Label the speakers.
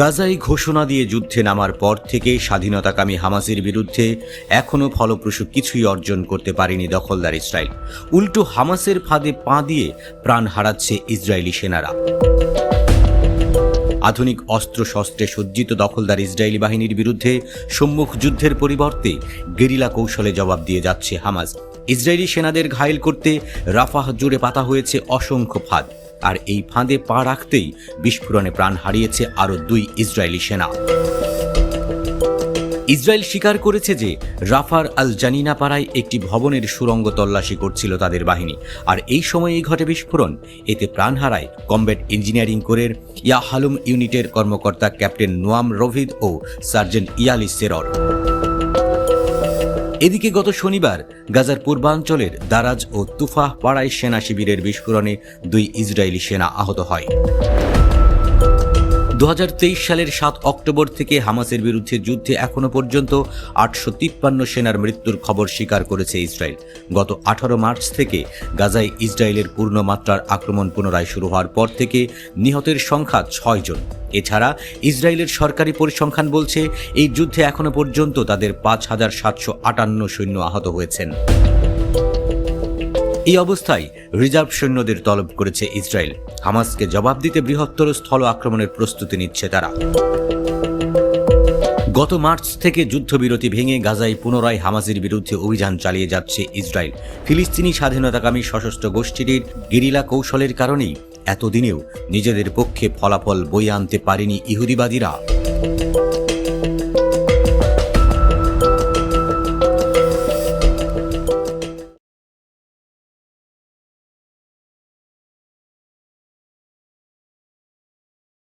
Speaker 1: গাজায় ঘোষণা দিয়ে যুদ্ধে নামার পর থেকে স্বাধীনতাকামী হামাসের বিরুদ্ধে এখনও ফলপ্রসূ কিছুই অর্জন করতে পারেনি দখলদার ইসরায়েল। উল্টো হামাসের ফাঁদে পা দিয়ে প্রাণ হারাচ্ছে ইসরায়েলি সেনারা। আধুনিক অস্ত্রশস্ত্রে সজ্জিত দখলদার ইসরায়েলি বাহিনীর বিরুদ্ধে সম্মুখ যুদ্ধের পরিবর্তে গেরিলা কৌশলে জবাব দিয়ে যাচ্ছে হামাস। ইসরায়েলি সেনাদের ঘায়েল করতে রাফাহ জুড়ে পাতা হয়েছে অসংখ্য ফাঁদ, আর এই ফাঁদে পা রাখতেই বিস্ফোরণে প্রাণ হারিয়েছে আরও 2 ইসরায়েলি সেনা। ইসরায়েল স্বীকার করেছে যে রাফার আল জানিনা পাড়ায় একটি ভবনের সুড়ঙ্গ তল্লাশি করছিল তাদের বাহিনী, আর এই সময়েই ঘটে বিস্ফোরণ। এতে প্রাণ হারায় কমব্যাট ইঞ্জিনিয়ারিং কোরের ইয়াহালুম ইউনিটের কর্মকর্তা ক্যাপ্টেন নোয়াম রভিদ ও সার্জেন্ট ইয়ালি সেরর। এদিকে গত শনিবার গাজার পূর্বাঞ্চলের দারাজ ও তুফাহ পাড়ায় সেনা শিবিরের বিস্ফোরণে 2 ইসরায়েলি সেনা আহত হয়। 2023 সালের 7 অক্টোবর থেকে হামাসের বিরুদ্ধে যুদ্ধে এখনো পর্যন্ত 853 সেনার মৃত্যুর খবর স্বীকার করেছে ইসরায়েল। গত 18 মার্চ থেকে গাজায় ইসরায়েলের পূর্ণমাত্রার আক্রমণ পুনরায় শুরু হওয়ার পর থেকে নিহতের সংখ্যা 6 জন। এছাড়া ইসরায়েলের সরকারি পরিসংখ্যান বলছে এই যুদ্ধে এখনো পর্যন্ত তাদের 5758 সৈন্য আহত হয়েছেন। এই অবস্থায় রিজার্ভ সৈন্যদের তলব করেছে ইসরায়েল। হামাসকে জবাব দিতে বৃহত্তর স্থল আক্রমণের প্রস্তুতি নিচ্ছে তারা। গত মার্চ থেকে যুদ্ধবিরতি ভেঙে গাজায় পুনরায় হামাসের বিরুদ্ধে অভিযান চালিয়ে যাচ্ছে ইসরায়েল। ফিলিস্তিনি স্বাধীনতাকামী সশস্ত্র গোষ্ঠীটির গেরিলা কৌশলের কারণেই এতদিনেও নিজেদের পক্ষে ফলাফল বয়ে আনতে পারেনি ইহুদিবাদীরা।